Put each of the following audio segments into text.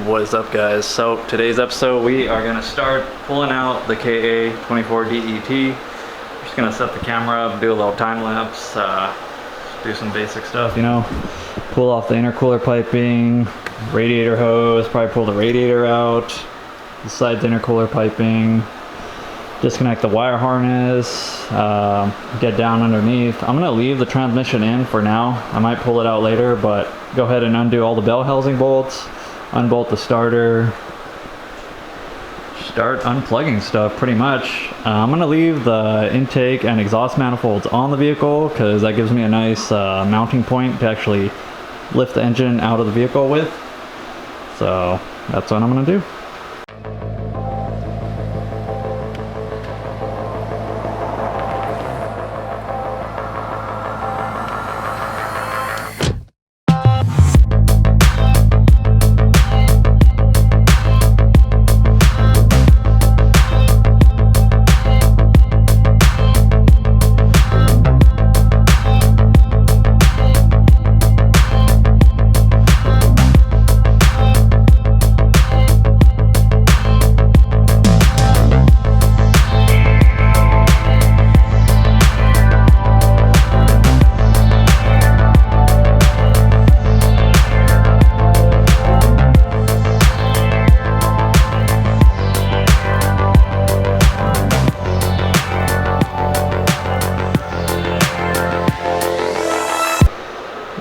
What is up, guys? So today's episode we are gonna start pulling out the KA24DE-T. Just gonna set the camera up, do a little time lapse, do some basic stuff, you know, pull off the intercooler piping, radiator hose, probably pull the radiator out, the sides intercooler piping, disconnect the wire harness, get down underneath. I'm gonna leave the transmission in for now. I might pull it out later, but go ahead and undo all the bell housing bolts, unbolt the starter, start unplugging stuff pretty much. I'm gonna leave the intake and exhaust manifolds on the vehicle because that gives me a nice mounting point to actually lift the engine out of the vehicle with. So that's what I'm gonna do.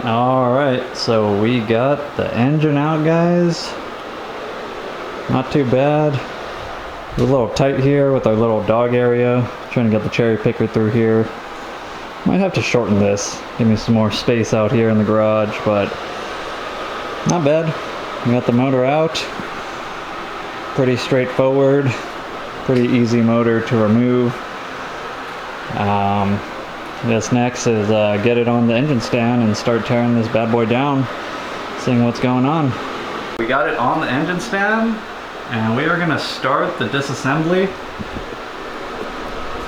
Alright, so we got the engine out, guys. Not too bad. A little tight here with our little dog area. Trying to get the cherry picker through here. Might have to shorten this. Give me some more space out here in the garage, but not bad. We got the motor out. Pretty straightforward. Pretty easy motor to remove. This next is get it on the engine stand and start tearing this bad boy down, seeing what's going on. We got it on the engine stand and we are going to start the disassembly.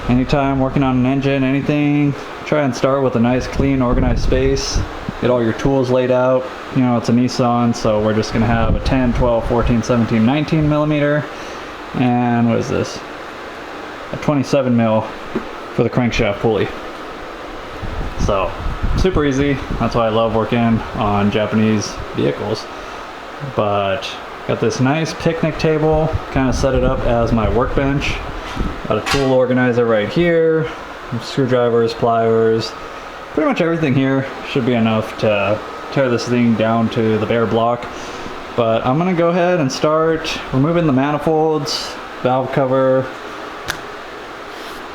Anytime working on an engine, anything, try and start with a nice clean organized space. Get all your tools laid out. You know, it's a Nissan, so we're just going to have a 10, 12, 14, 17, 19 millimeter, and what is this? A 27 mil for the crankshaft pulley. So super easy. That's why I love working on Japanese vehicles. But got this nice picnic table, kind of set it up as my workbench. Got a tool organizer right here, screwdrivers, pliers, pretty much everything here should be enough to tear this thing down to the bare block. But I'm gonna go ahead and start removing the manifolds, valve cover,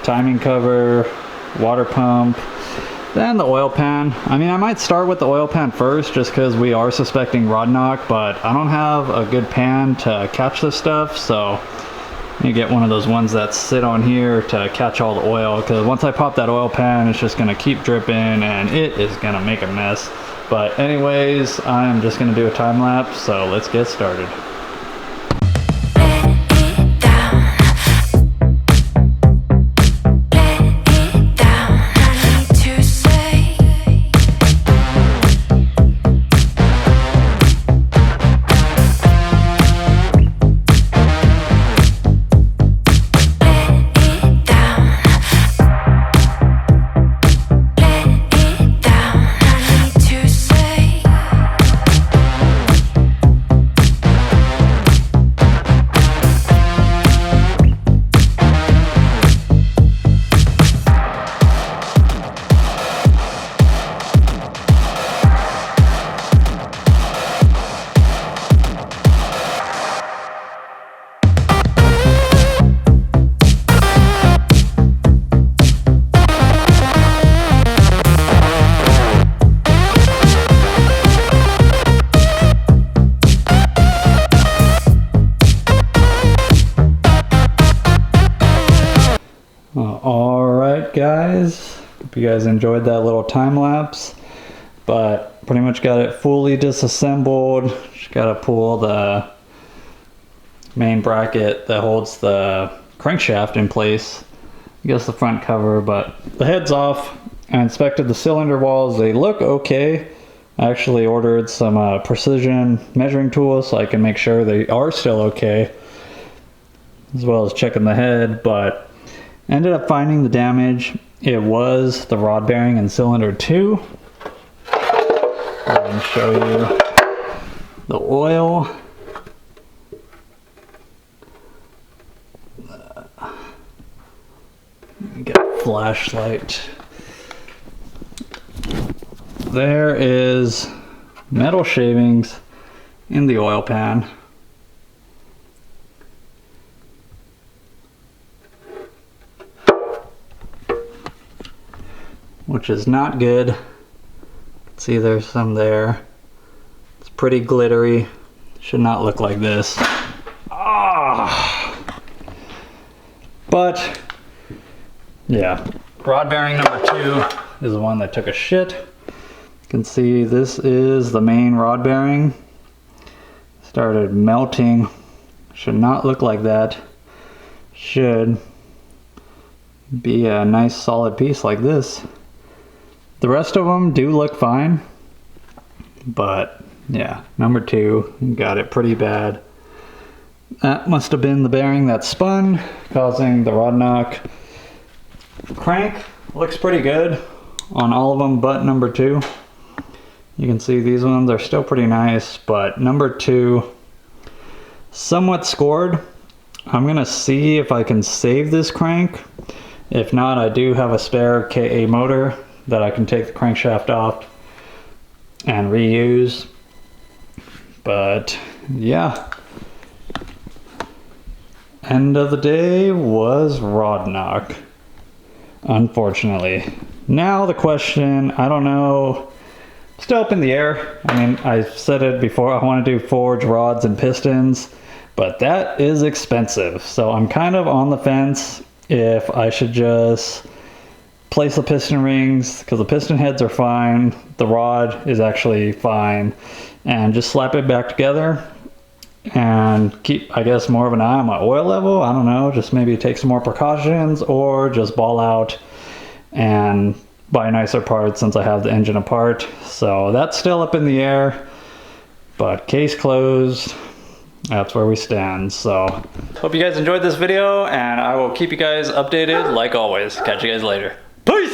timing cover, water pump, then the oil pan. I mean, I might start with the oil pan first just because we are suspecting rod knock, but I don't have a good pan to catch this stuff, so you get one of those ones that sit on here to catch all the oil, because once I pop that oil pan, it's just gonna keep dripping and it is gonna make a mess. But anyways, I'm just gonna do a time lapse, so let's get started. Alright guys, hope you guys enjoyed that little time lapse, but pretty much got it fully disassembled. Just gotta pull the main bracket that holds the crankshaft in place. I guess the front cover, but the head's off. I inspected the cylinder walls. They look okay. I actually ordered some precision measuring tools so I can make sure they are still okay, as well as checking the head, but ended up finding the damage. It was the rod bearing in cylinder 2. I'll show you the oil. Get a flashlight. There is metal shavings in the oil pan. Which is not good. See, there's some there. It's pretty glittery. Should not look like this. Ah! But yeah, rod bearing number 2 is the one that took a shit. You can see this is the main rod bearing. Started melting. Should not look like that. Should be a nice solid piece like this. The rest of them do look fine, but yeah, number 2 got it pretty bad. That must have been the bearing that spun, causing the rod knock. Crank looks pretty good on all of them but number 2. You can see these ones are still pretty nice, but number 2 somewhat scored. I'm gonna see if I can save this crank. If not, I do have a spare KA motor that I can take the crankshaft off and reuse. But yeah, end of the day was rod knock, unfortunately. Now the question, I don't know, still up in the air. I mean, I've said it before, I want to do forged rods and pistons, but that is expensive. So I'm kind of on the fence if I should just place the piston rings, because the piston heads are fine, the rod is actually fine, and just slap it back together and keep, I guess, more of an eye on my oil level. I don't know, just maybe take some more precautions, or just ball out and buy nicer parts since I have the engine apart. So that's still up in the air, but case closed. That's where we stand. So hope you guys enjoyed this video, and I will keep you guys updated like always. Catch you guys later. Peace!